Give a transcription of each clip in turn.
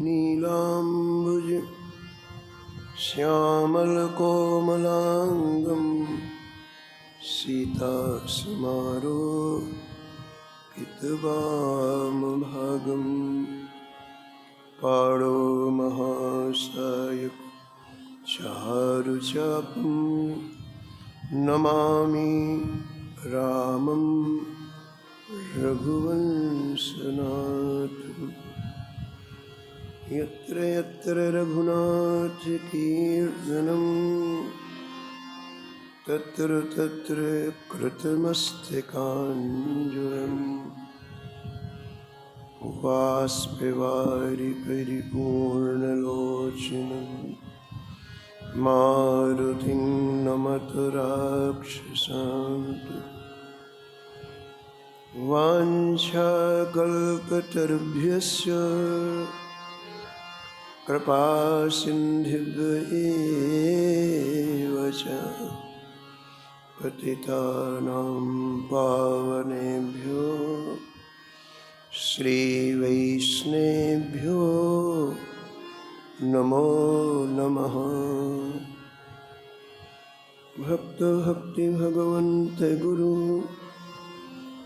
नीलाम्बुज श्यामलकोमलाङ्गं सीतासमारोपितवामभागं पाणो महासायक चारुचापं नमामि रामं रघुवंशनाथम्। यत्र यत्र रघुनाथकीर्तनं तत्र तत्र कृतमस्तकाञ्जलिं बाष्पवारि परिपूर्णलोचनं मारुतिं नमत राक्षसान्तकं। वाञ्छाकल्पतरुभ्यश्च कृपासिन्धुभ्येव च पतितानां पावनेभ्यो श्रीवैष्णवेभ्यो नमो नमः। भक्त भक्ति भगवन्त गुरु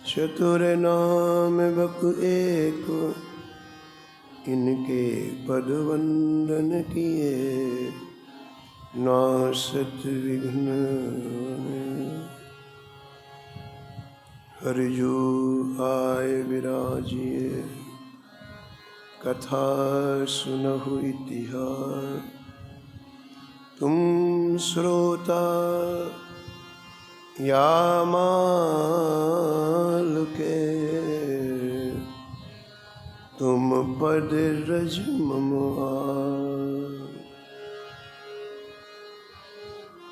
चतुर नाम बक एक, इनके पद वंदन किए नासत विघ्न। हरिजू आय विराजिए कथा सुनहु इतिहास। तुम श्रोता या माल के, तुम पद रज मम आए।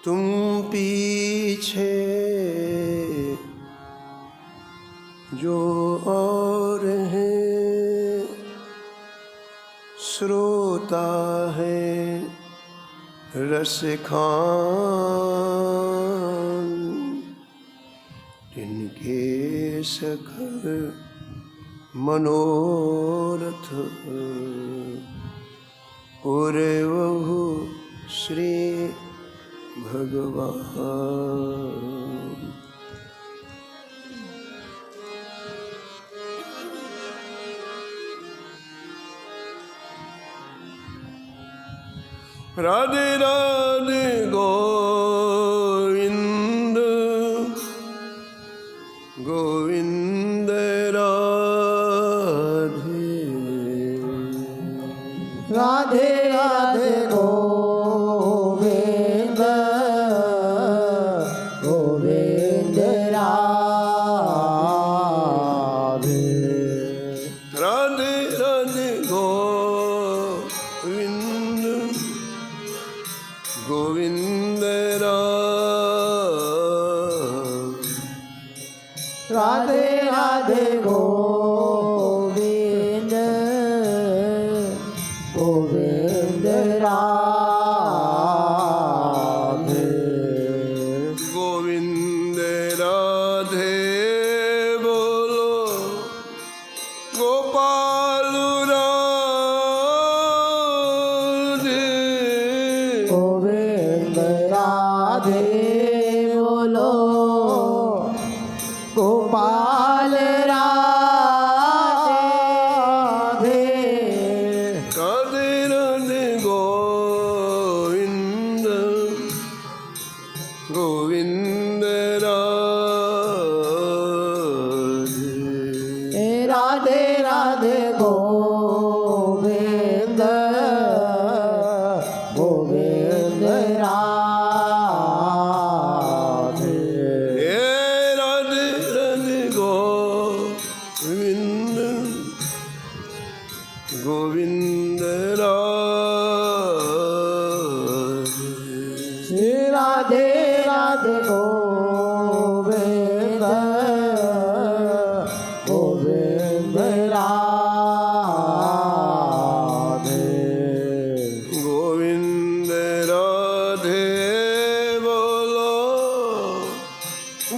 तुम पीछे जो और हैं, श्रोता है रस खान। तिनके सखल मनोरथ पूरवहु श्री भगवान। राधे राधे गोविंद गोविंद राधे राधे राधे गोविंद गोविंद राधे राधे राधे गोविंद गोविंद राधे राधे गोविंद गोविंद राधे गोविंद राधे बोलो गोपाल राधे। गोविंद राधे बोलो गोपाल राधे। राधे राधे गोविंद गोविंद राधे राधे राधे गोविंद गोविंद राधे। राधे राधे गोविंद गोविंद राधे। राधे राधे गोविंद गोविंद राधे। गोविंद राधे बोलो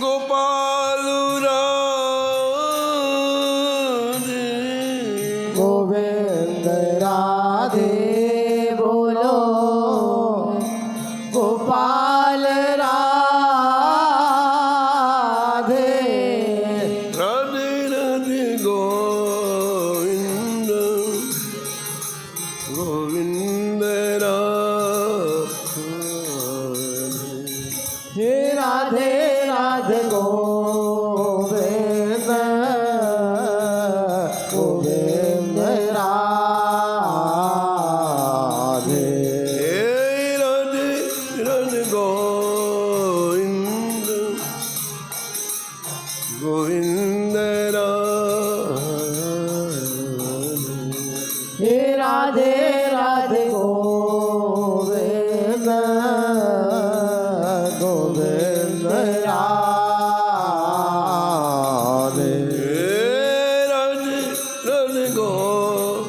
गोपाल राधे। गोविंद राधे बोलो गोपाल राधे राधे राधे गोविंद गोविंद हे राधे राधे गोविंद गोविंद राधे हे राधे राधे गोविंद गोविंद हे राधे राधे गोविंद गोविंद राधे राधे गोविंद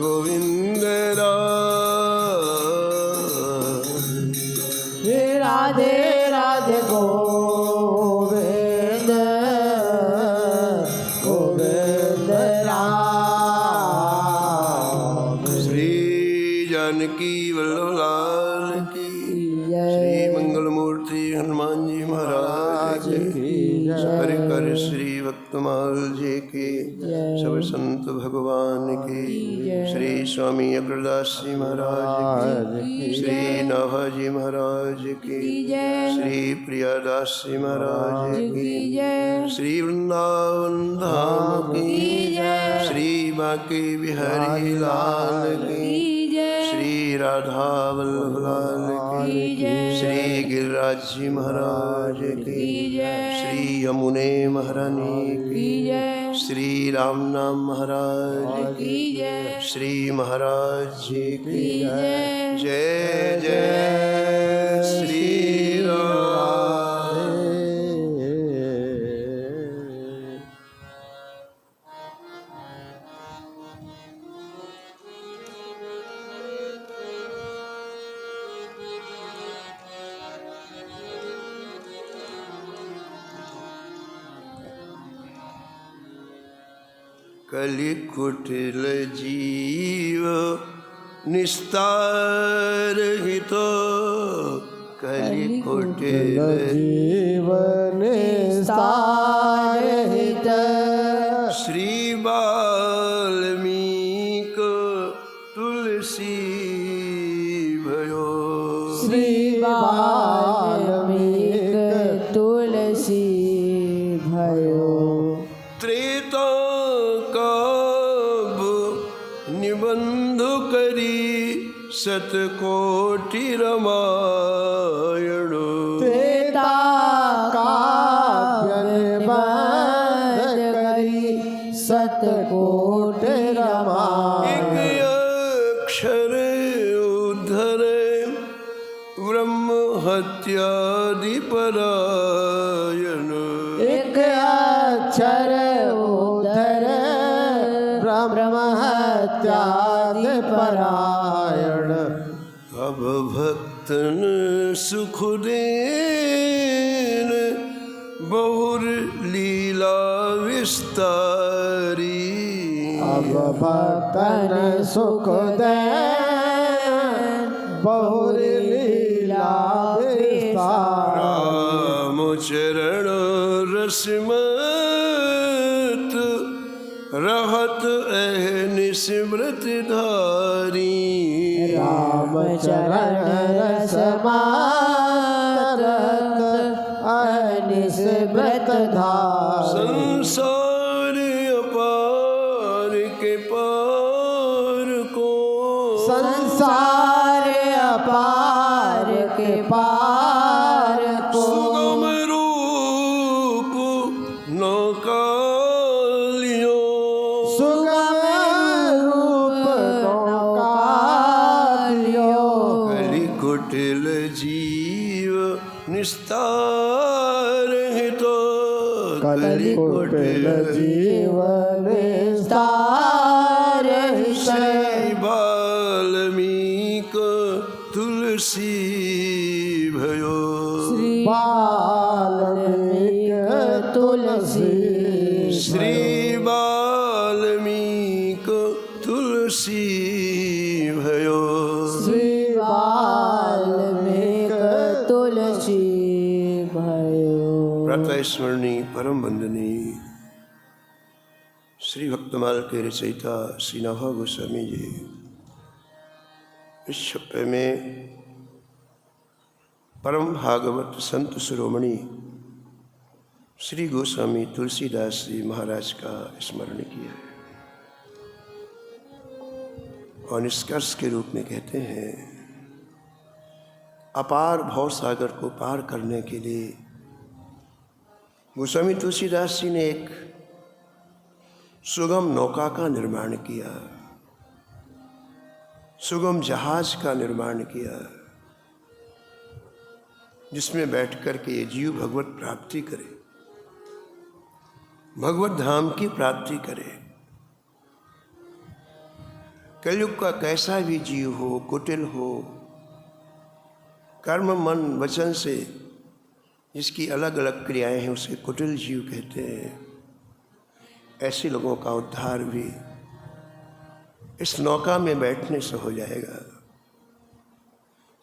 गोविंद हे राधे राधे गोविंद गोविंद राधे श्री जानकी वल्लभ लाल की जय। श्री मंगल मूर्ति हनुमान जी महाराज की हर कर श्री भक्तमाल जी की सब संत भगवान की श्री स्वामी अग्रदास जी महाराज की श्री नाभाजी महाराज की श्री प्रियादास जी महाराज की श्री वृंदावन धाम की श्री बांके बिहारी लाल की श्री राधा वल्लभ लाल की श्री गिरिराज जी महाराज की श्री यमुने महारानी की श्री राम नाम महाराज की श्री महाराज जी की जय जय श्री राम। कलि कुटिल जीव निस्तार हितो कलि कुटिल जीवन सारहित श्री वाल्मीक तुलसी भयो श्री वाल्मीक तुलसी भयो त्रेता कब निबंध करी सतकोटि रामायण त्रेता काव्य निबंध करी सतकोट रामायण एक अक्षर उद्धर ब्रह्म हत्यादि परायण एक अक्षर उधर ब्रह्म हत्यादि परायण अब भक्तन सुख देन बहुर लीला विस्तारी अब भक्तन सुख दे बहुर लीला विस्तार राम चरण रसमत रहत निस्मृत धारी राम चरण रसमारत अनिस्मृत धार संसार अपार के पार को संसार अपार के पार को सुगम रूप नौकालियो सुगम रूप नौकालियो कलि कुटिल जीव निस्तार हितो कलि कुटिल जीवन सारहित श्री वाल्मीक तुलसी भयो श्री वाल्मीक तुलसी श्री वाल्मीक तुलसी भयो। श्री वाल्मीक तुलसी भयो। प्रातः स्मरणीय परम वंदनीय श्री भक्तमाल के रचयिता श्री नभा गोस्वामी जी इस छप्पे में परम भागवत संत शिरोमणि श्री गोस्वामी तुलसीदास जी महाराज का स्मरण किया है और निष्कर्ष के रूप में कहते हैं, अपार भव सागर को पार करने के लिए गोस्वामी तुलसीदास जी ने एक सुगम नौका का निर्माण किया, सुगम जहाज का निर्माण किया, जिसमें बैठकर के ये जीव भगवत प्राप्ति करे, भगवत धाम की प्राप्ति करे। कलयुग का कैसा भी जीव हो, कुटिल हो, कर्म मन वचन से जिसकी अलग अलग क्रियाएं हैं उसे कुटिल जीव कहते हैं। ऐसे लोगों का उद्धार भी इस नौका में बैठने से हो जाएगा।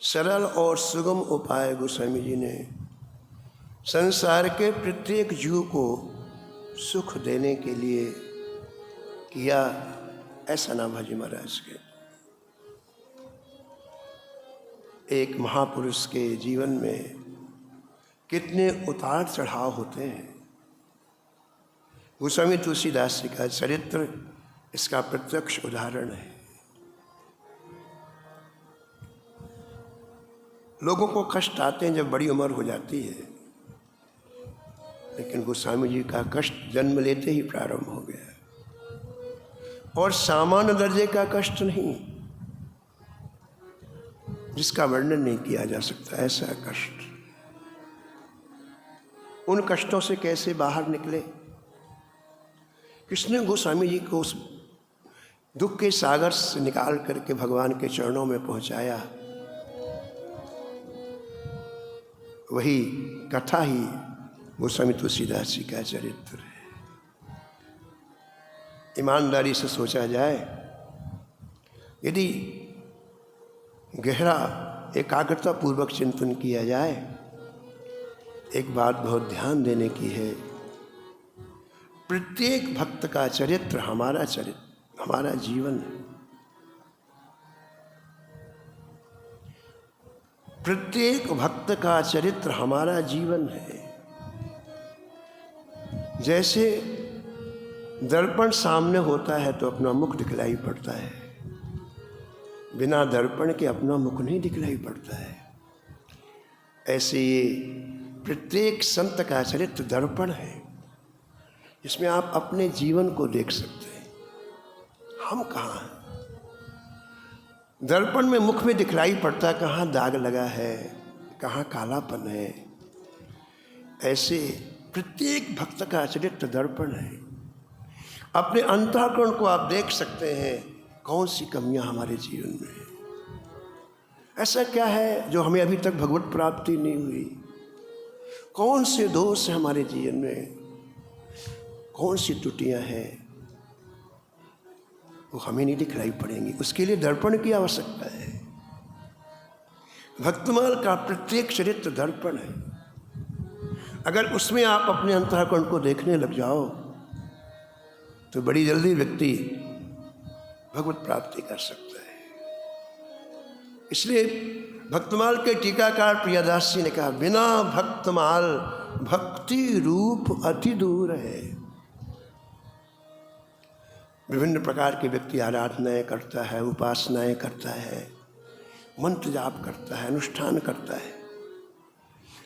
सरल और सुगम उपाय गोस्वामी जी ने संसार के प्रत्येक जीव को सुख देने के लिए किया, ऐसा नाभाजी महाराज के। एक महापुरुष के जीवन में कितने उतार चढ़ाव होते हैं। गोस्वामी तुलसीदास जी का चरित्र इसका प्रत्यक्ष उदाहरण है। लोगों को कष्ट आते हैं जब बड़ी उम्र हो जाती है, लेकिन गोस्वामी जी का कष्ट जन्म लेते ही प्रारंभ हो गया, और सामान्य दर्जे का कष्ट नहीं, जिसका वर्णन नहीं किया जा सकता, ऐसा कष्ट। उन कष्टों से कैसे बाहर निकले, किसने गोस्वामी जी को उस दुख के सागर से निकाल करके भगवान के चरणों में पहुंचाया, वही कथा ही गोस्वामी तुलसीदास जी का चरित्र है। ईमानदारी से सोचा जाए, यदि गहरा एकाग्रता पूर्वक चिंतन किया जाए, एक बात बहुत ध्यान देने की है, प्रत्येक भक्त का चरित्र हमारा जीवन है। प्रत्येक भक्त का चरित्र हमारा जीवन है। जैसे दर्पण सामने होता है तो अपना मुख दिखलाई पड़ता है, बिना दर्पण के अपना मुख नहीं दिखलाई पड़ता है। ऐसे ये प्रत्येक संत का चरित्र दर्पण है, जिसमें आप अपने जीवन को देख सकते हैं। हम कहाँ हैं? दर्पण में मुख में दिखलाई पड़ता है कहाँ दाग लगा है, कहाँ कालापन है। ऐसे प्रत्येक भक्त का चरित्र दर्पण है। अपने अंतःकरण को आप देख सकते हैं, कौन सी कमियां हमारे जीवन में है। ऐसा क्या है जो हमें अभी तक भगवत प्राप्ति नहीं हुई? कौन से दोष हैं हमारे जीवन में, कौन सी त्रुटियां हैं, वो हमें नहीं दिखलाई पड़ेंगी। उसके लिए दर्पण की आवश्यकता है। भक्तमाल का प्रत्येक चरित्र दर्पण है। अगर उसमें आप अपने अंतःकरण को देखने लग जाओ तो बड़ी जल्दी व्यक्ति भगवत प्राप्ति कर सकता है। इसलिए भक्तमाल के टीकाकार प्रियदास जी ने कहा, बिना भक्तमाल भक्ति रूप अति दूर है। विभिन्न प्रकार के व्यक्ति आराधनाएं करता है, उपासनाएं करता है, मंत्र जाप करता है, अनुष्ठान करता है,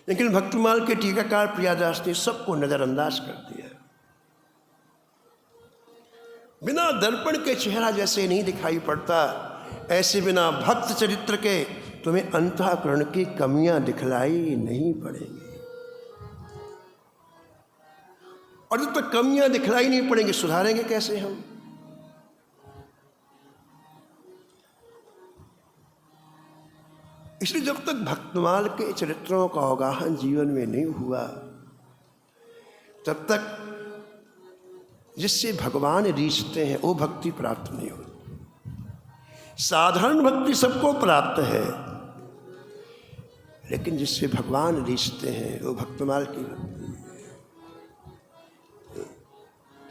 लेकिन भक्तमाल के टीकाकार प्रियदास ने सबको नजरअंदाज कर दिया। बिना दर्पण के चेहरा जैसे नहीं दिखाई पड़ता, ऐसे बिना भक्त चरित्र के तुम्हें अंतःकरण की कमियां दिखलाई नहीं पड़ेंगी। और जब तक कमियां दिखलाई नहीं पड़ेंगी, सुधारेंगे कैसे हम? इसलिए जब तक भक्तमाल के चरित्रों का अवगाहन जीवन में नहीं हुआ, तब तक जिससे भगवान रीझते हैं वो भक्ति प्राप्त नहीं होती। साधारण भक्ति सबको प्राप्त है, लेकिन जिससे भगवान रीझते हैं वो भक्तमाल की भक्ति है।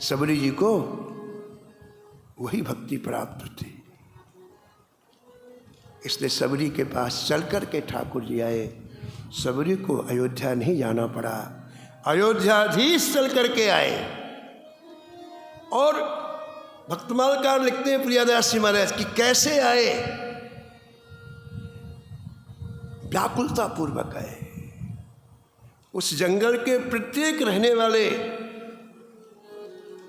सबरी जी को वही भक्ति प्राप्त थी, इसलिए सबरी के पास चल कर के ठाकुर जी आए। सबरी को अयोध्या नहीं जाना पड़ा, अयोध्याधीश चल करके आए। और भक्तमालकार लिखते हैं प्रियादास जी महाराज कि कैसे आए, व्याकुलता पूर्वक आए। उस जंगल के प्रत्येक रहने वाले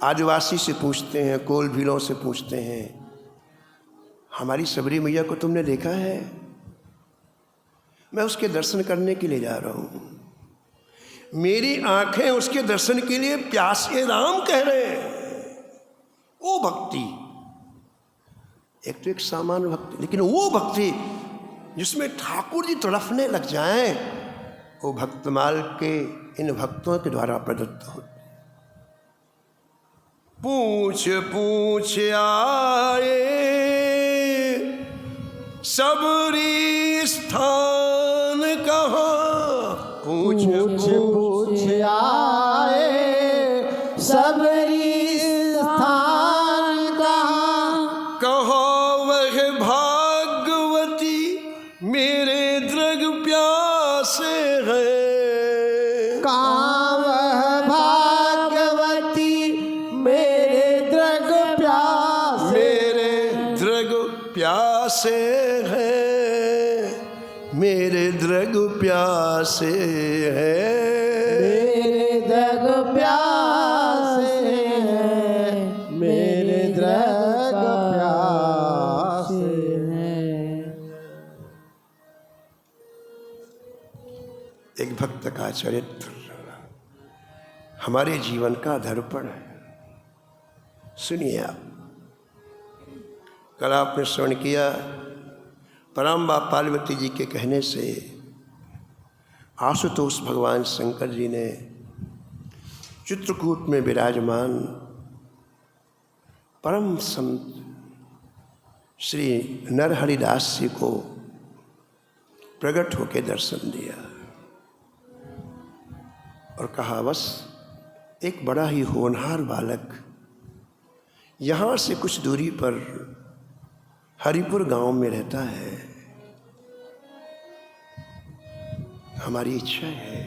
आदिवासी से पूछते हैं, कोल भीलों से पूछते हैं, हमारी सबरी मैया को तुमने देखा है? मैं उसके दर्शन करने के लिए जा रहा हूं, मेरी आंखें उसके दर्शन के लिए प्यासे राम कह रहे हैं। वो भक्ति, एक तो एक सामान्य भक्ति, लेकिन वो भक्ति जिसमें ठाकुर जी तड़फने लग जाएं, वो भक्तमाल के इन भक्तों के द्वारा प्रदत्त होती। पूछ पूछ आए सबरी स्थान कहाँ, पूछ पूछ आए सबरी स्थान कहाँ, कहाँ वह भागवती मेरे दृग प्यासे है, कहाँ वह भागवती मेरे दृग प्यासे, मेरे दृग प्यासे है, मेरे दृग प्यासे है, मेरे दृग प्यासे हैं, मेरे दृग प्यासे हैं। एक भक्त का चरित्र हमारे जीवन का दर्पण है। सुनिए आप, कल आपने श्रवण किया, पराम्बा पार्वती जी के कहने से आशुतोष भगवान शंकर जी ने चित्रकूट में विराजमान परम संत श्री नरहरिदास जी को प्रकट होकर दर्शन दिया और कहा, बस एक बड़ा ही होनहार बालक यहाँ से कुछ दूरी पर हरिपुर गांव में रहता है, हमारी इच्छा है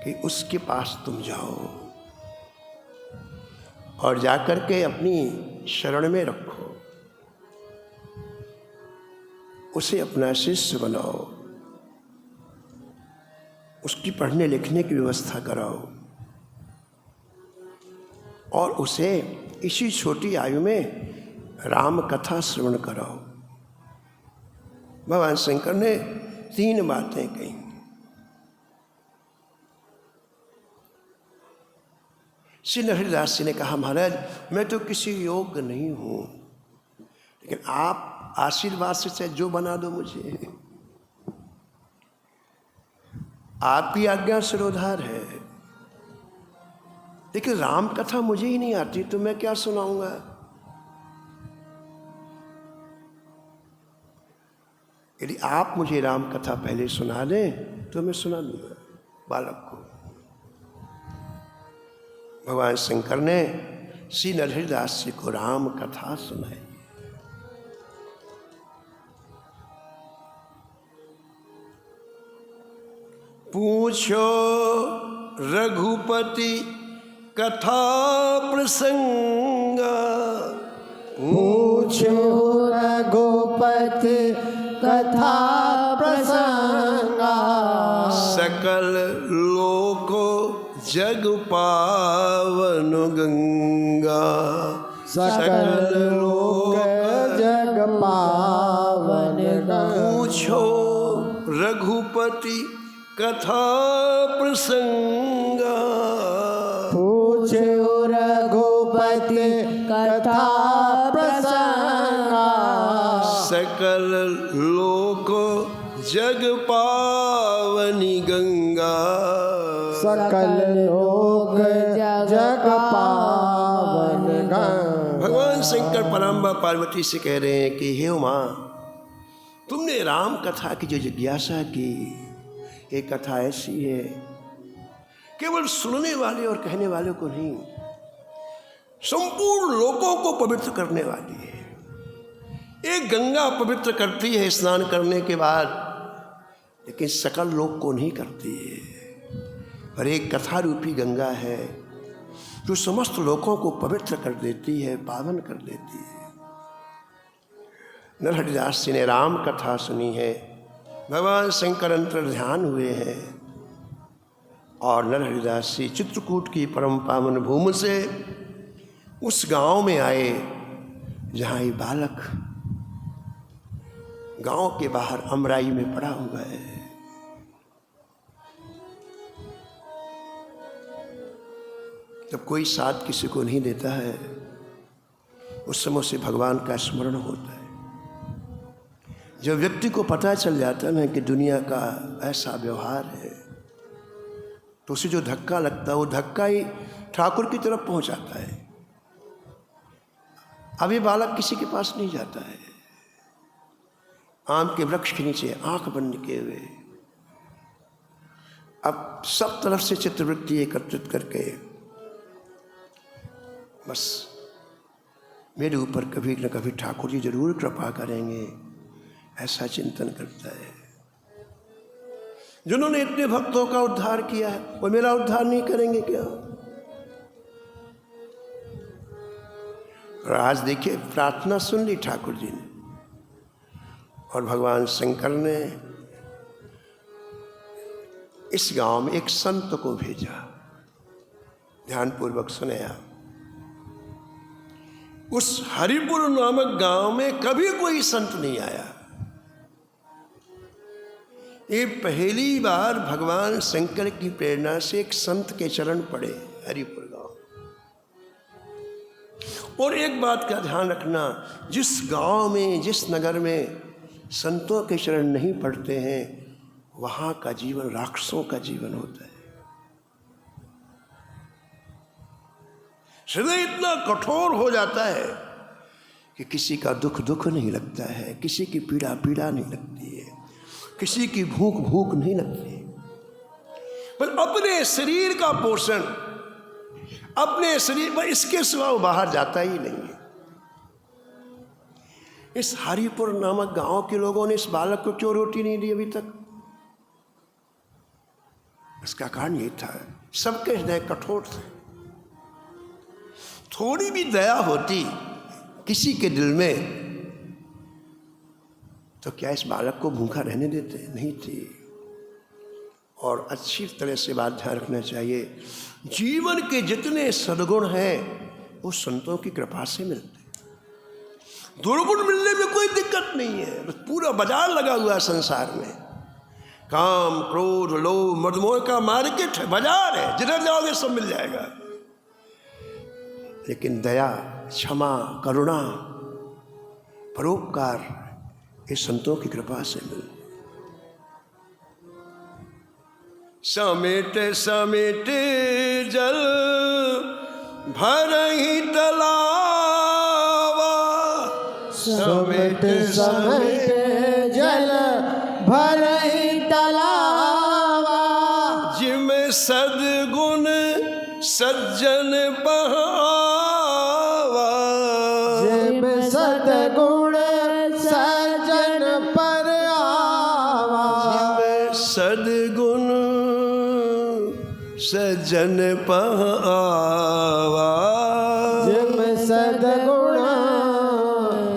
कि उसके पास तुम जाओ और जाकर के अपनी शरण में रखो, उसे अपना शिष्य बनाओ, उसकी पढ़ने लिखने की व्यवस्था कराओ और उसे इसी छोटी आयु में राम कथा श्रवण कराओ। भगवान शंकर ने 3 बातें कही। श्री नरहरिदास जी ने कहा, महाराज मैं तो किसी योग्य नहीं हूं, लेकिन आप आशीर्वाद से चाहे जो बना दो मुझे, आप ही आज्ञा सिरोधार है, लेकिन राम कथा मुझे ही नहीं आती तो मैं क्या सुनाऊंगा। यदि आप मुझे राम कथा पहले सुना दें तो मैं सुना दूंगा बालक को। भगवान शंकर ने श्री नरहरिदास जी को राम कथा सुनाई। पूछो रघुपति कथा प्रसंगा, पूछो रघुपति कथा प्रसंगा, सकल लोको जग पावन गंगा, सकल लोक जग पावन गंगा। पूछो रघुपति कथा प्रसंगा, पूछो रघुपति कथा प्रसंगा, सकल लोको जग पावनी गंगा, सकल लोक जग पावन गण। भगवान शंकर परम्बा पार्वती से कह रहे हैं कि हे उमा, तुमने राम कथा की जो जिज्ञासा की, ये कथा ऐसी है केवल सुनने वाले और कहने वाले को नहीं, संपूर्ण लोकों को पवित्र करने वाली है। एक गंगा पवित्र करती है स्नान करने के बाद, लेकिन सकल लोक को नहीं करती है। और एक कथा रूपी गंगा है जो समस्त लोकों को पवित्र कर देती है, पावन कर देती है। नरहरिदास जी ने राम कथा सुनी है, भगवान शंकर अंतर ध्यान हुए हैं, और नरहरिदास जी चित्रकूट की परम पावन भूमि से उस गांव में आए जहाँ ये बालक गांव के बाहर अमराई में पड़ा हुआ है। जब कोई साथ किसी को नहीं देता है, उस समय से भगवान का स्मरण होता है। जब व्यक्ति को पता चल जाता है ना कि दुनिया का ऐसा व्यवहार है, तो उसे जो धक्का लगता है वो धक्का ही ठाकुर की तरफ पहुंचाता है। अब ये बालक किसी के पास नहीं जाता है, आम के वृक्ष के नीचे आंख बंद किए हुए अब सब तरफ से चित्रवृत्ति एकत्रित करके बस मेरे ऊपर कभी न कभी ठाकुर जी जरूर कृपा करेंगे, ऐसा चिंतन करता है। जिन्होंने इतने भक्तों का उद्धार किया है, वो मेरा उद्धार नहीं करेंगे क्या? और आज देखिए, प्रार्थना सुन ली ठाकुर जी ने, और भगवान शंकर ने इस गांव में एक संत को भेजा। ध्यानपूर्वक सुने आप। उस हरिपुर नामक गांव में कभी कोई संत नहीं आया। ये पहली बार भगवान शंकर की प्रेरणा से एक संत के चरण पड़े हरिपुर गांव। और एक बात का ध्यान रखना, जिस गांव में, जिस नगर में संतों के चरण नहीं पड़ते हैं, वहां का जीवन राक्षसों का जीवन होता है। हृदय इतना कठोर हो जाता है कि किसी का दुख दुख नहीं लगता है, किसी की पीड़ा पीड़ा नहीं लगती है, किसी की भूख भूख नहीं लगती। पर अपने शरीर का पोषण, अपने शरीर पर, इसके सिवा वो बाहर जाता ही नहीं है। इस हरिपुर नामक गांव के लोगों ने इस बालक को क्यों रोटी नहीं दी अभी तक? इसका कारण ये था, सबके हृदय कठोर थे। थोड़ी भी दया होती किसी के दिल में तो क्या इस बालक को भूखा रहने देते? नहीं थी। और अच्छी तरह से बात ध्यान रखना चाहिए, जीवन के जितने सद्गुण हैं वो संतों की कृपा से मिलते। दुर्गुण मिलने में कोई दिक्कत नहीं है, बस पूरा बाजार लगा हुआ है संसार में। काम, क्रोध, लोभ, मदमोह का मार्केट है, बाजार है, जिधर जाओगे सब मिल जाएगा। लेकिन दया, क्षमा, करुणा, परोपकार, ये संतों की कृपा से मिले। समेट समेट जल भरहि तलावा, समेट समेट जल भरहि तलावा, जिम सद्गुण सज्जन बहावा, जिम सद्गुण सज्जन पर आवा, जिम सद्गुण सज्जन बहावा, जिम सद्गुण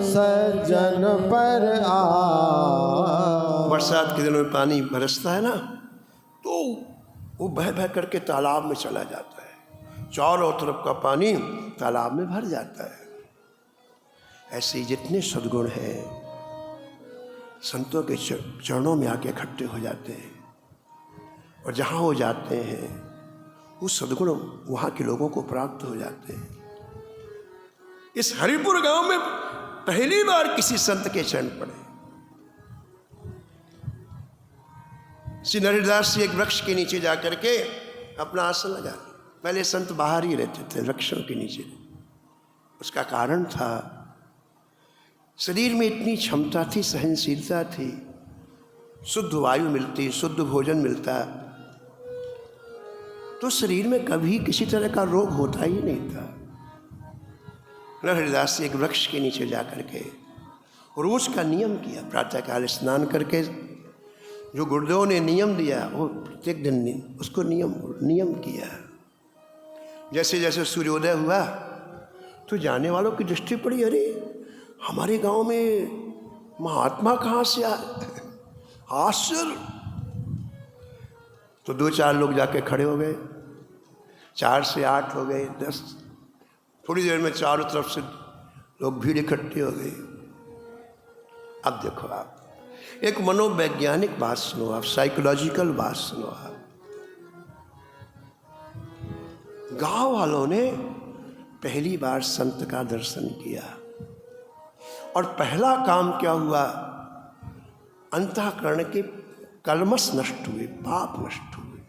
सज्जन पर आवा। बरसात के दिनों में पानी बरसता है ना, तो वो बह बह करके तालाब में चला जाता है, चारों तरफ का पानी तालाब में भर जाता है। ऐसे ही जितने सद्गुण हैं संतों के चरणों में आके इकट्ठे हो जाते हैं, और जहाँ वो जाते हैं वो सद्गुण वहाँ के लोगों को प्राप्त हो जाते हैं। इस हरिपुर गांव में पहली बार किसी संत के चरण पड़े। श्री नरहरिदास जी एक वृक्ष के नीचे जाकर के अपना आसन लगा लिया। पहले संत बाहर ही रहते थे वृक्षों के नीचे। उसका कारण था शरीर में इतनी क्षमता थी, सहनशीलता थी, शुद्ध वायु मिलती, शुद्ध भोजन मिलता, तो शरीर में कभी किसी तरह का रोग होता ही नहीं था। हरिदास एक वृक्ष के नीचे जा करके रोज का नियम किया, प्रातःकाल स्नान करके जो गुरुदेव ने नियम दिया वो प्रत्येक दिन उसको नियम किया। जैसे जैसे सूर्योदय हुआ तो जाने वालों की दृष्टि पड़ी, अरे हमारे गांव में महात्मा कहाँ से आए, आश्चर्य। तो 2-4 लोग जाके खड़े हो गए, 4 से 8 हो गए, 10। थोड़ी देर में चारों तरफ से लोग भीड़ इकट्ठी हो गई। अब देखो आप एक मनोवैज्ञानिक बात सुनो, आप साइकोलॉजिकल बात सुनो। आप गांव वालों ने पहली बार संत का दर्शन किया और पहला काम क्या हुआ, अंतःकरण के कलमश नष्ट हुए, पाप नष्ट हुए।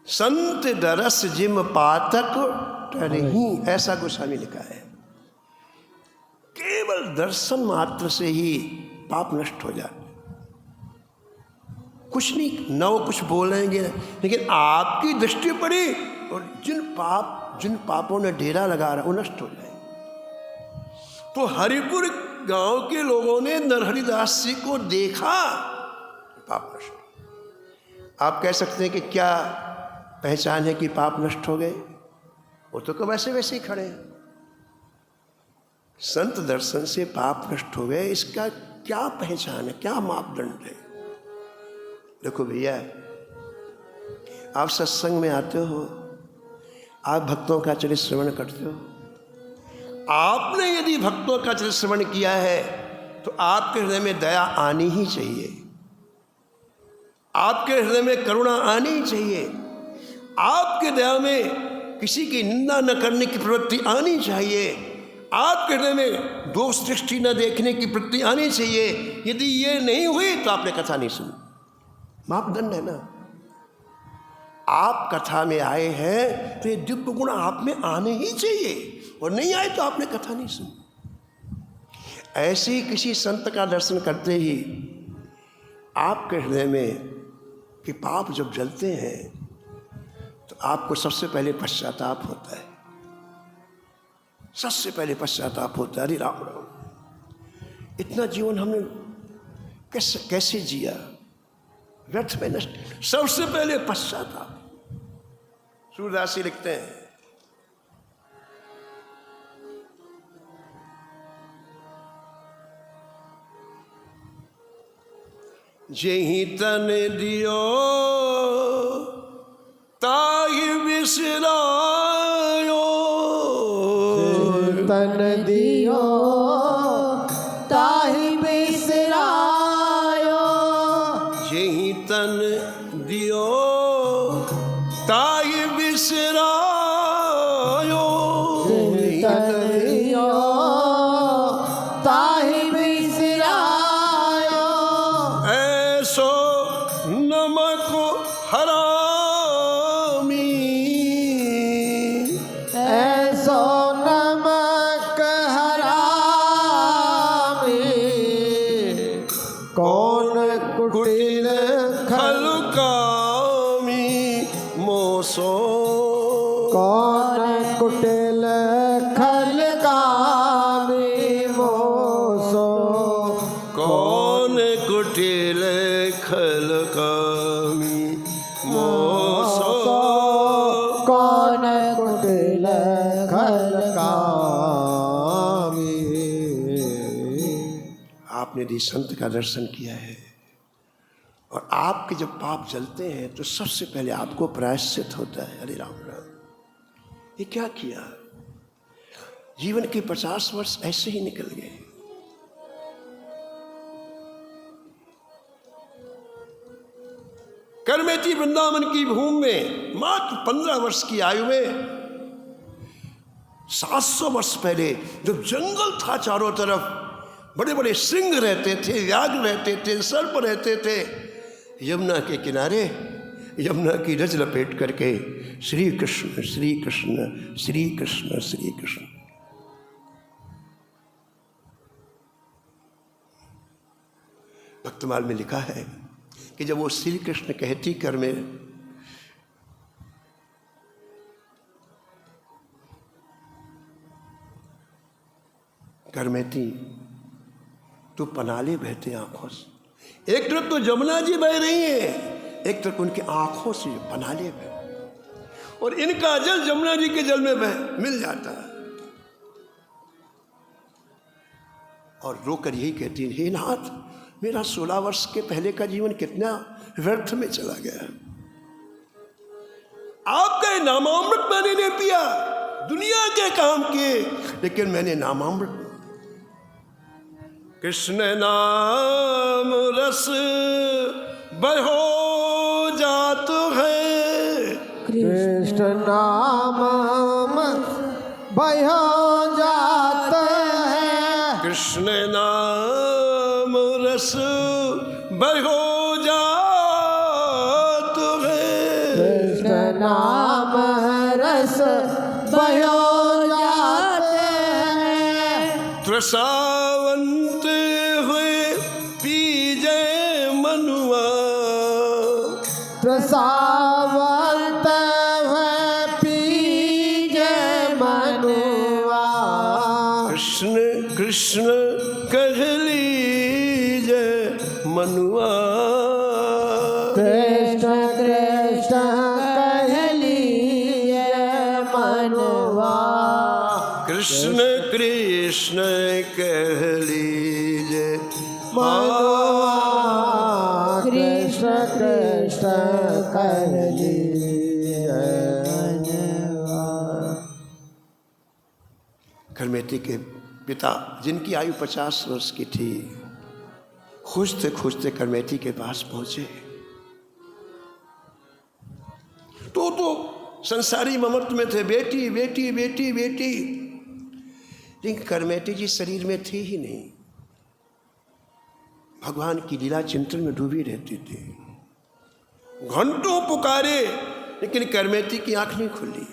संत दरस जिम पातक टरही, ऐसा गोस्वामी लिखा है। केवल दर्शन मात्र से ही पाप नष्ट हो जाते, कुछ नहीं, न वो कुछ बोलेंगे, लेकिन आपकी दृष्टि पड़ी और जिन पापों ने डेरा लगा रहा वो नष्ट हो जाए। तो हरिपुर गांव के लोगों ने नरहरिदास जी को देखा, पाप नष्ट। आप कह सकते हैं कि क्या पहचान है कि पाप नष्ट हो गए? वो तो वैसे वैसे ही खड़े हैं। संत दर्शन से पाप नष्ट हो गए, इसका क्या पहचान है, क्या मापदंड है? देखो भैया, आप सत्संग में आते हो, आप भक्तों का चरित्र श्रवण करते हो। आपने यदि भक्तों का चरित्र श्रवण किया है तो आपके हृदय में दया आनी ही चाहिए, आपके हृदय में करुणा आनी ही चाहिए, आपके दया में किसी की निंदा न करने की प्रवृत्ति आनी चाहिए, आपके हृदय में दोष दृष्टि न देखने की प्रवृत्ति आनी चाहिए। यदि ये नहीं हुई तो आपने कथा नहीं सुनी। मापदंड है ना। आप कथा में आए हैं तो ये दिव्य गुण आप में आने ही चाहिए, और नहीं आए तो आपने कथा नहीं सुनी। ऐसे ही किसी संत का दर्शन करते ही आपके हृदय में कि पाप जब जलते हैं तो आपको सबसे पहले पश्चाताप होता है, सबसे पहले पश्चाताप होता है। अरे राम राम, इतना जीवन हमने कैसे जिया, व्यर्थ में नष्ट। सबसे पहले पश्चाताप। सूरदास जी लिखते हैं, जेहि तन दियो ताहि बिसरायो, तन दियो ताहि बिसरायो, जेहि तन दियो ताहि बिसरायो, तन दियो ताहि बिसरायो, ऐसो नमक हरामी, ऐसो नमक हरामी, कौन कुटिल खल कामी मोसो, कौन कुटिल खल कामी मोसो, कौन कुटिल खल कामी मोसो, कौन कुटिल खल कामी। आपने यदि संत का दर्शन किया है और आपके जब पाप जलते हैं तो सबसे पहले आपको प्रायश्चित होता है। अरे राम राम, ये क्या किया? जीवन के 50 वर्ष ऐसे ही निकल गए। करमेती वृंदावन की भूमि में मात्र 15 वर्ष की आयु में 700 वर्ष पहले जब जंगल था, चारों तरफ बड़े बड़े सिंह रहते थे, व्याघ्र रहते थे, सर्प रहते थे, यमुना के किनारे यमुना की रज लपेट करके श्री कृष्ण श्री कृष्ण श्री कृष्ण श्री कृष्ण। भक्तमाल में लिखा है कि जब वो श्री कृष्ण कहती कर में, कर में थी तो पनाले बहते आंखों से। एक तरफ तो जमुना जी बह रही है, एक तरफ उनकी आंखों से पनाले बह, और इनका जल जमुना जी के जल में बह मिल जाता है। और रोकर यही कहती है, हे नाथ, मेरा 16 वर्ष के पहले का जीवन कितना व्यर्थ में चला गया। आपका नामामृत मैंने नहीं पिया, दुनिया के काम किए, लेकिन मैंने नामामृत, कृष्ण नाम रस बहो जात है, कृष्ण नाम बहो जात है, कृष्ण नाम रस बहो जात है, कृष्ण नाम रस बहो जात है, त्रसावंत हुए पीजे मनुआ, प्रसावंत है पीजे मनुआ, कृष्ण कृष्ण कह लीजे मनुआ, कृष्ण कृष्ण कह लीजे मनुआ, कृष्ण कृष्ण कह लीजे मनुआ, कृष्ण कृष्ण कह लीजे मनुआ। खरमेती के पिता, जिनकी आयु 50 वर्ष की थी, खोजते खोजते करमेती के पास पहुंचे। तो संसारी ममत्व में थे, बेटी बेटी बेटी बेटी, लेकिन करमेती जी शरीर में थी ही नहीं, भगवान की लीला चिंतन में डूबी रहती थी। घंटों पुकारे, लेकिन करमेती की आंख नहीं खुली।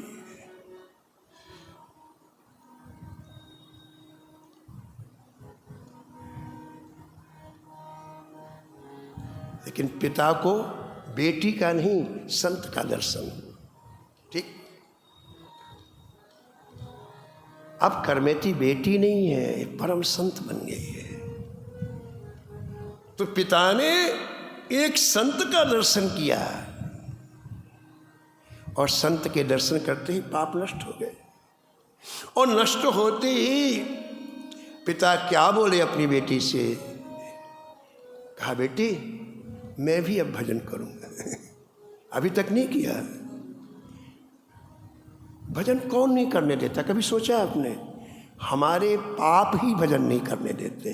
लेकिन पिता को बेटी का नहीं, संत का दर्शन। ठीक, अब करमेती बेटी नहीं है, एक परम संत बन गई है। तो पिता ने एक संत का दर्शन किया, और संत के दर्शन करते ही पाप नष्ट हो गए। और नष्ट होते ही पिता क्या बोले अपनी बेटी से, कहा, बेटी मैं भी अब भजन करूंगा। अभी तक नहीं किया। भजन कौन नहीं करने देता, कभी सोचा आपने? हमारे पाप ही भजन नहीं करने देते।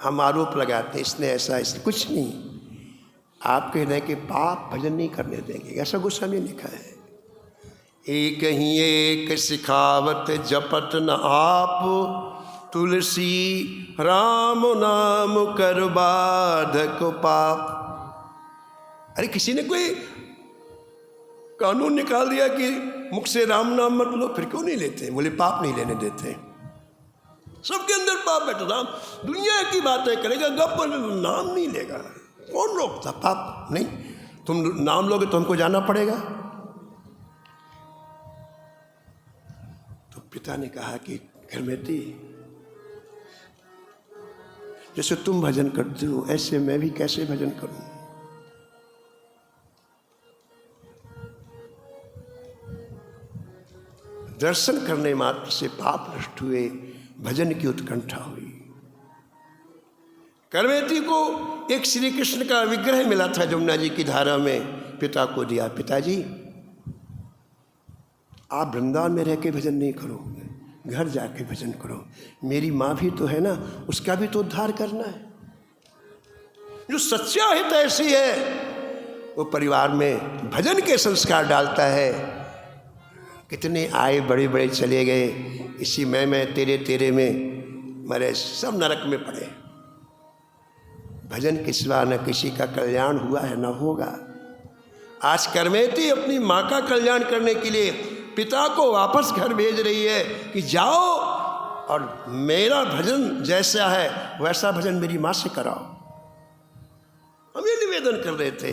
हम आरोप लगाते हैं, इसने ऐसा, इसने कुछ नहीं। आप कह रहे हैं कि पाप भजन नहीं करने देंगे, ऐसा गुस्सा में लिखा है। एक ही एक सिखावत जपत न आप, तुलसी राम नाम कर बाधक पाप। अरे किसी ने कोई कानून निकाल दिया कि मुख से राम नाम मत लो, फिर क्यों नहीं लेते? बोले पाप नहीं लेने देते। सबके अंदर पाप बैठा, राम दुनिया की बातें करेगा, गप नाम नहीं लेगा। कौन रोकता? पाप नहीं। तुम नाम लोगे तो हमको जाना पड़ेगा। तो पिता ने कहा कि खरमेती, जैसे तुम भजन करते हो ऐसे मैं भी कैसे भजन करूं? दर्शन करने मात्र से पाप नष्ट हुए, भजन की उत्कंठा हुई। करमेती को एक श्री कृष्ण का विग्रह मिला था जमुना जी की धारा में, पिता को दिया। पिताजी, आप वृंदावन में रह के भजन नहीं करोगे, घर जाके भजन करो। मेरी माँ भी तो है ना, उसका भी तो उद्धार करना है। जो सच्चा हित ऐसी है, वो परिवार में भजन के संस्कार डालता है। कितने आए बड़े बड़े चले गए, इसी मैं तेरे तेरे में मरे, सब नरक में पड़े। भजन के सिवा न किसी का कल्याण हुआ है न होगा। आज करमेती अपनी माँ का कल्याण करने के लिए पिता को वापस घर भेज रही है कि जाओ और मेरा भजन जैसा है वैसा भजन मेरी माँ से कराओ। हम ये निवेदन कर रहे थे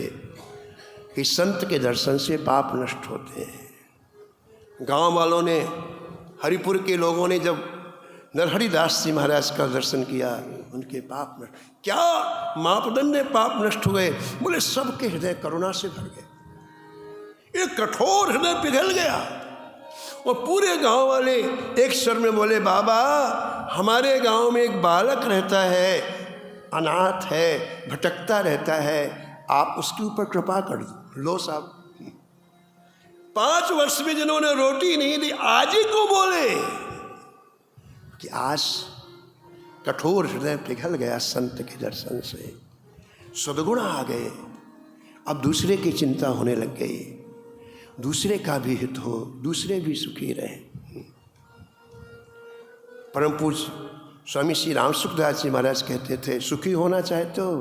कि संत के दर्शन से पाप नष्ट होते हैं। गांव वालों ने, हरिपुर के लोगों ने जब नरहरिदास जी महाराज का दर्शन किया, उनके पाप नष्ट। क्या मापदंड में पाप नष्ट हुए? बोले सबके हृदय करुणा से भर गए, एक कठोर हृदय पिघल गया और पूरे गांव वाले एक स्वर में बोले, बाबा हमारे गांव में एक बालक रहता है, अनाथ है, भटकता रहता है, आप उसके ऊपर कृपा कर दो। लो साहब, 5 वर्ष में जिन्होंने रोटी नहीं दी आज ही को बोले कि आज कठोर हृदय पिघल गया संत के दर्शन से, सद्गुण आ गए। अब दूसरे की चिंता होने लग गई, दूसरे का भी हित हो, दूसरे भी सुखी रहे। परम पूज्य स्वामी श्री राम सुखदास जी महाराज कहते थे, सुखी होना चाहते हो?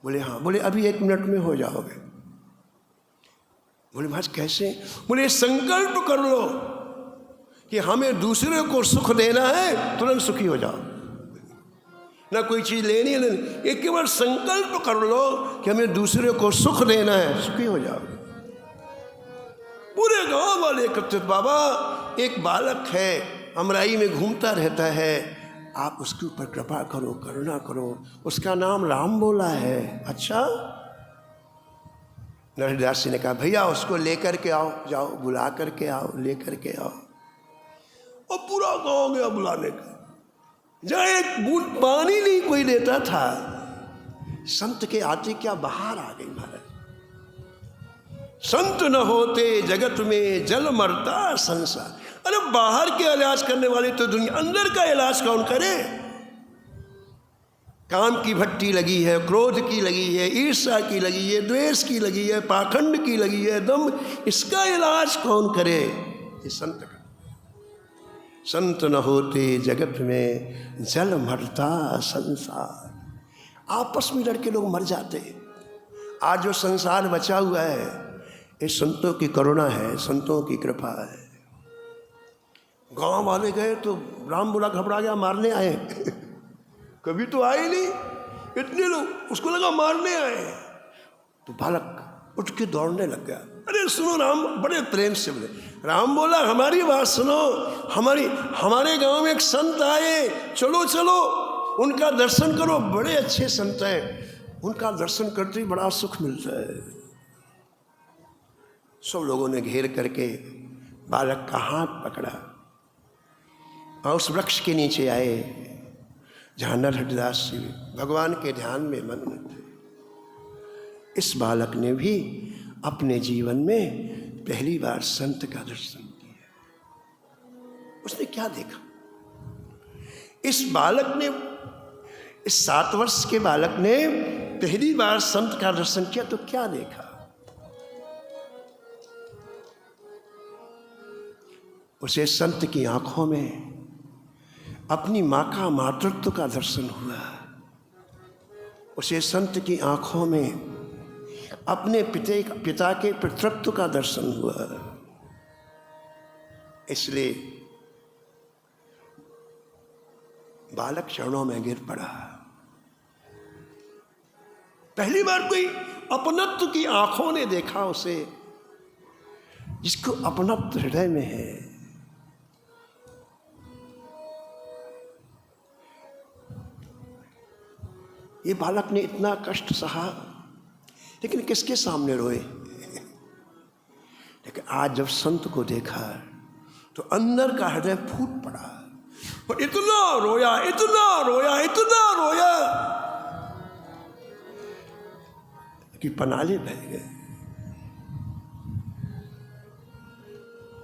बोले हाँ। बोले अभी 1 मिनट में हो जाओगे। बोले महाराज कैसे? बोले संकल्प कर लो कि हमें दूसरे को सुख देना है, तुरंत सुखी हो जाओ। ना कोई चीज़ लेनी है, एक बार संकल्प कर लो कि हमें दूसरे को सुख देना है, सुखी हो जाओगे। पूरे गांव वाले एकत्रित, बाबा एक बालक है, अमराई में घूमता रहता है, आप उसके ऊपर कृपा करो, करुणा करो, उसका नाम राम बोला है। अच्छा, नरहरिदास जी ने कहा भैया उसको लेकर के आओ, जाओ बुला करके आओ, लेकर के आओ। और पूरा गांव गया बुलाने का, जहाँ एक बूंद पानी नहीं कोई देता था, संत के आते क्या बाहर आ गई महाराज। संत न होते जगत में जल मरता संसार। अरे बाहर के इलाज करने वाले तो दुनिया, अंदर का इलाज कौन करे? काम की भट्टी लगी है, क्रोध की लगी है, ईर्ष्या की लगी है, द्वेष की लगी है, पाखंड की लगी है, दम, इसका इलाज कौन करे? ये संत का। संत न होते जगत में जल मरता संसार। आपस में लड़के लोग मर जाते। आज जो संसार बचा हुआ है ये संतों की करुणा है, संतों की कृपा है। गांव वाले गए तो राम बोला, घबरा गया, मारने आए। कभी तो आए नहीं इतने लोग, उसको लगा मारने आए। तो बालक उठ के दौड़ने लग गया। अरे सुनो, राम बड़े प्रेम से बोले। राम बोला हमारी बात सुनो, हमारे गांव में एक संत आए, चलो चलो उनका दर्शन करो, बड़े अच्छे संत हैं, उनका दर्शन करते ही बड़ा सुख मिलता है। सब लोगों ने घेर करके बालक का हाथ पकड़ा और उस वृक्ष के नीचे आए जहाँ नरहरिदास जी भगवान के ध्यान में मग्न थे। इस बालक ने भी अपने जीवन में पहली बार संत का दर्शन किया। उसने क्या देखा? इस बालक ने, इस 7 वर्ष के बालक ने पहली बार संत का दर्शन किया तो क्या देखा? उसे संत की आंखों में अपनी माँ का मातृत्व का दर्शन हुआ। उसे संत की आंखों में अपने पिता के पितृत्व का दर्शन हुआ। इसलिए बालक चरणों में गिर पड़ा। पहली बार कोई अपनत्व की आंखों ने देखा उसे, जिसको अपनत्व हृदय में है। ये बालक ने इतना कष्ट सहा, लेकिन किसके सामने रोए? लेकिन आज जब संत को देखा तो अंदर का हृदय फूट पड़ा और इतना रोया, इतना रोया, इतना रोया कि पनाले बह गए।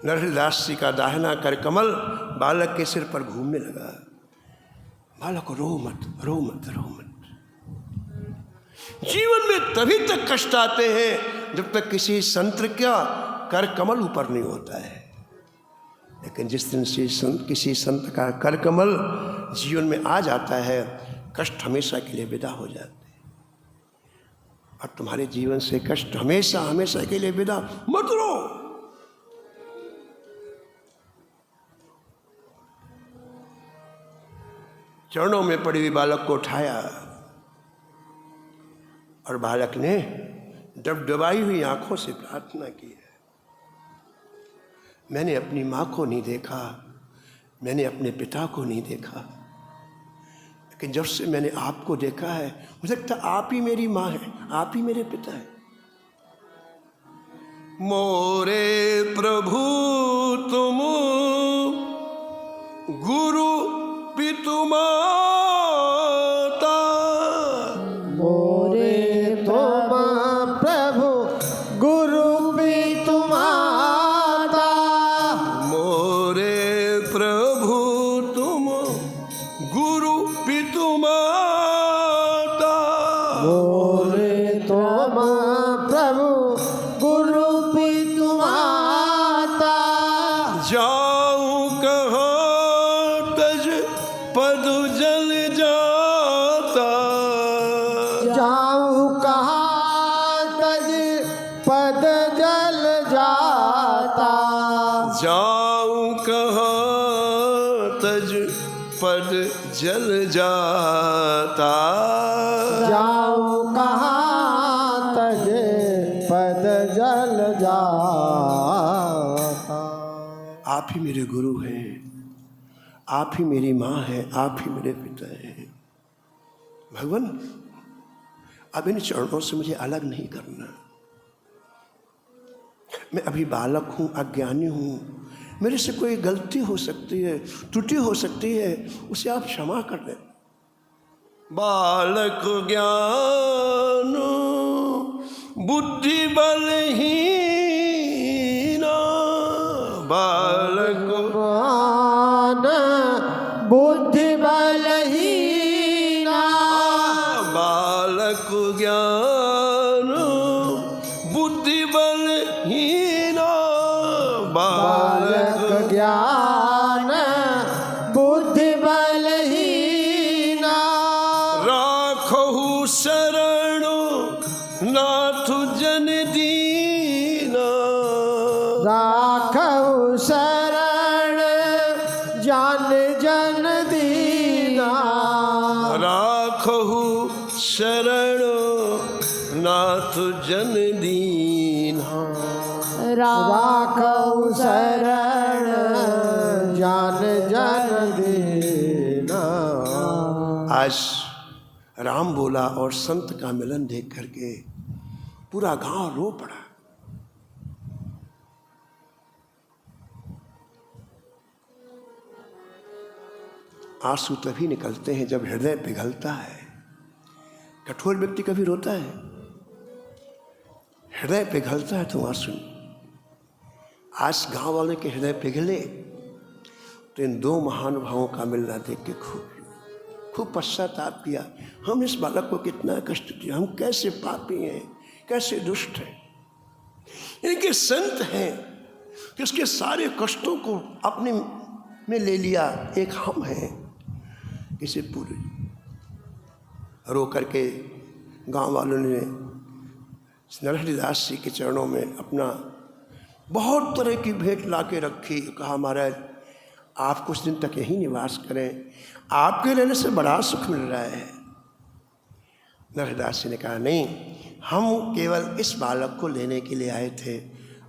नरहरिदास जी का दाहिना कर कमल बालक के सिर पर घूमने लगा। बालक रो मत, रो मत, रो मत। जीवन में तभी तक कष्ट आते हैं जब तक किसी संत का कर कमल ऊपर नहीं होता है। लेकिन जिस दिन से किसी संत का कर कमल जीवन में आ जाता है, कष्ट हमेशा के लिए विदा हो जाते हैं। और तुम्हारे जीवन से कष्ट हमेशा हमेशा के लिए विदा मत रो। चरणों में पड़ी हुई बालक को उठाया और बालक ने डबडबाई हुई आंखों से प्रार्थना की है, मैंने अपनी माँ को नहीं देखा, मैंने अपने पिता को नहीं देखा, लेकिन जब से मैंने आपको देखा है मुझे लगता आप ही मेरी माँ है, आप ही मेरे पिता है। मोरे प्रभु तुम गुरु पितु माता, मोरे तुम प्रभु गुरु पितु माता, मोरे प्रभु तुम गुरु पितु माता, मोरे तुम प्रभु गुरु पितु माता, जाऊं कहाँ तज पद जल जाता, जाऊं कहाँ तज पद जल जाता, जाऊं कहाँ तज पद जल जाता, जाऊं कहाँ तज पद जल जाता। आप ही मेरे गुरु हैं, आप ही मेरी माँ है, आप ही मेरे पिता हैं। भगवान अब इन चरणों से मुझे अलग नहीं करना। मैं अभी बालक हूँ, अज्ञानी हूँ, मेरे से कोई गलती हो सकती है, त्रुटि हो सकती है, उसे आप क्षमा कर दें। बालक ज्ञान बुद्धि बलहीना, बालक ज्ञान बुद्धि बलहीना, बालक ज्ञान बुद्धि बलहीना, बालक ज्ञान बुद्धि बलहीना, राखहु शरण नाथ जन दीना, राखहु शरण जान जन दीना, राखहु शरण नाथ जन दीना, राखहु शरण जान जन दीना। आज राम बोला और संत का मिलन देख करके पूरा गांव रो पड़ा। आंसू तभी निकलते हैं जब हृदय पिघलता है। कठोर व्यक्ति कभी रोता है? हृदय पिघलता है तो आंसू। आज गांव वाले के हृदय पिघले तो इन दो महानुभावों का मिलना देख के खूब पश्चाताप किया। हम इस बालक को कितना कष्ट दिया, हम कैसे पापी हैं, कैसे दुष्ट हैं। इनके संत हैं कि उसके सारे कष्टों को अपने में ले लिया। एक हम हैं इसे पूरे रो करके गांव वालों ने नरहरिदास जी के चरणों में अपना बहुत तरह की भेंट ला के रखी। कहा महाराज आप कुछ दिन तक यहीं निवास करें, आपके रहने से बड़ा सुख मिल रहा है। नरहरिदास जी ने कहा नहीं, हम केवल इस बालक को लेने के लिए आए थे,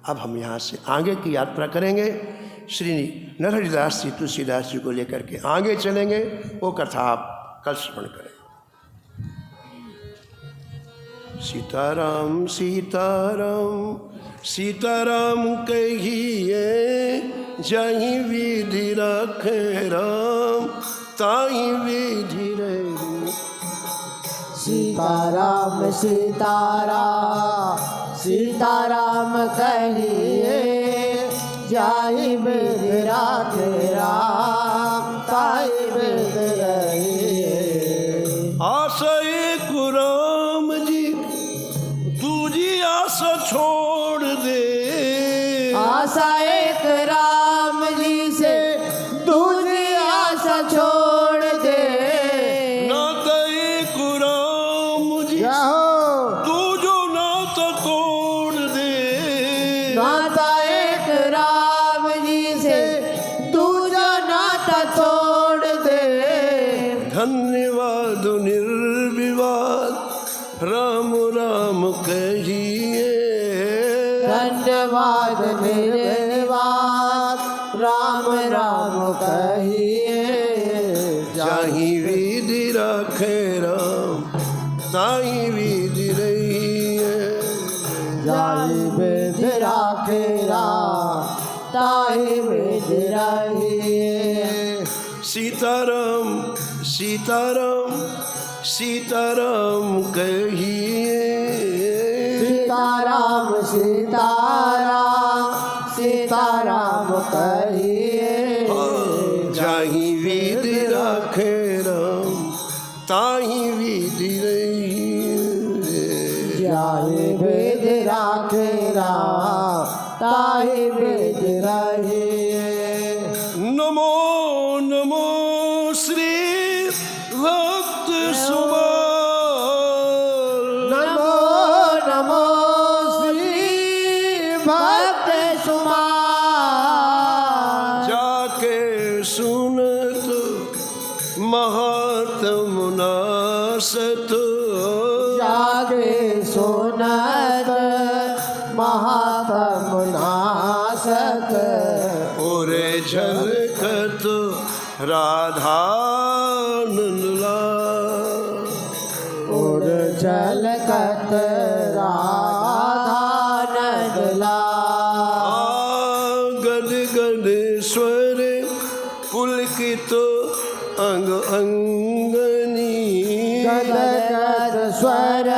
अब हम यहाँ से आगे की यात्रा करेंगे। श्री नरहरिदास जी तुलसीदास जी को लेकर के आगे चलेंगे। वो कथा आप कल श्रवण करें। सीताराम सीताराम सीताराम कहिए, जहीं विधि रखे राम ताहीं विधि रहे। सीताराम सीताराम सीताराम कहिए, जाहि विधि राखे राम ताहि विधि रहिए। आशा एक राम जी दूजी आशा छोड़ दे, आशा एक राम जी से दूसरी आशा छोड़ दे। नाता एक राम जी जाओ तू जो नाता एक राम जी से दूजा नाता छोड़ दे। धन्यवाद निर्विवाद राम राम कहिए। धन्यवाद निर्वाद राम राम कहिए। जाहि विधि राखे राम ताहि विधि रहिए। जाहि विधि राखे राम ताहि विधि रहिए। सीताराम सीताराम सीताराम कहिए। सीताराम सीताराम सीताराम कहिए। जाहि विधि राखे राम ताहि विधि रहिए। जाहि विधि राखे राम ताहि विधि रहिए। नमो नमो श्री भक्त सुमार। नमो नमो श्री भक्त सुमार। जाके सुनत महात्म नासत। जागे सुनत महात्म नासत। और झलकत राधा नंदला। और झलकत राधा नंदला। गद गद स्वर पुलकित अंग अंगनी। गद गद स्वर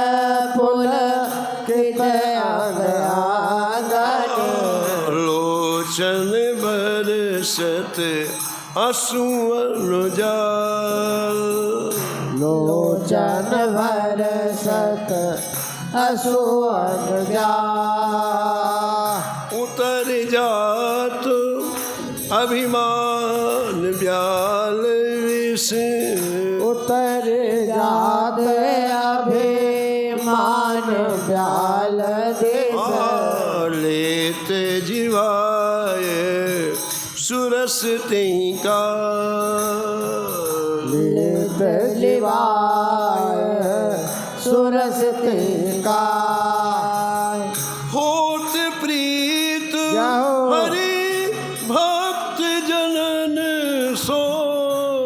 पुलकित अंग अंगनी। लोचन बरसत अश्रु जाल। लोचन बरसत अश्रु जा। उतर जात अभिमान ब्याल विष। उतर जात अभिमान ब्याल देश। लेत जीवाए सुरस तेहि का। लेत लिवाय सुरस का। होत प्रीत जाओ। हरि भक्त जनन सो।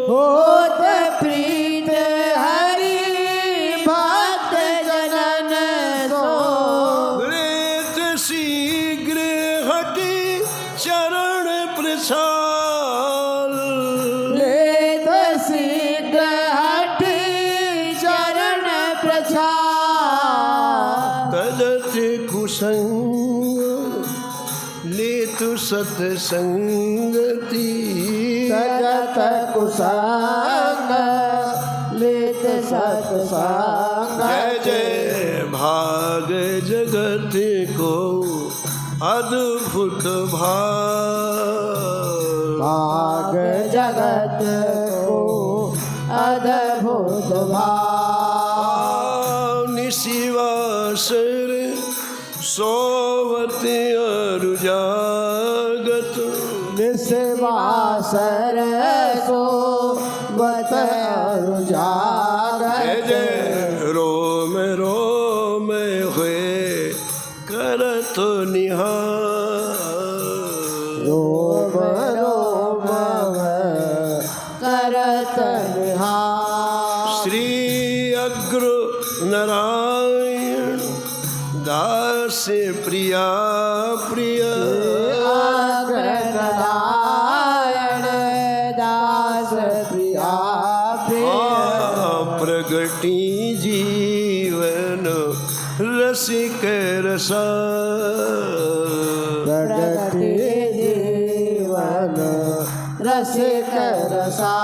होत प्रीत हरि भक्त जनन सो। लेत शीघ्र हटि चरण प्रसाल। लेत शीघ्र हटि चरण प्रसाद। तदत कुसंग लेतु सत्संगति। सजत कुसंग लेत सत्संग। जय जय भाग जगत को अद्भुत भाग। भाग जगत को अद्भुत भाग। निशिवासर सोवत अरु जागत। निस्वासर सोवत अरु जागत। जय जय रोम रोम हुए करत निहार। रोम रोम करत निहार। श्री अग्र नारायण दास प्रिया प्रिय। नारायण दास प्रिया प्रिय। प्रगति जीवन रसिक रसा। प्रगति जीवन रसिक रसा।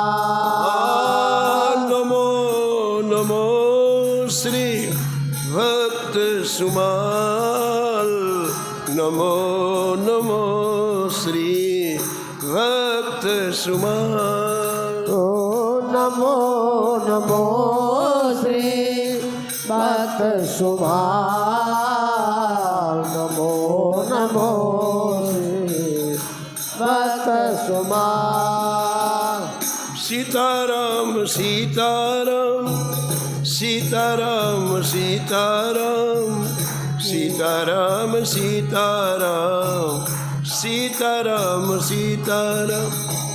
नमो नमो श्री भक्त सुमाल। नमो नमो श्री भक्त सुमाल। ओ नमो नमो श्री भक्त सुमाल। नमो नमो भक्त सुमार सीताराम सीताराम सीताराम सीताराम सीताराम सीताराम सीताराम सीताराम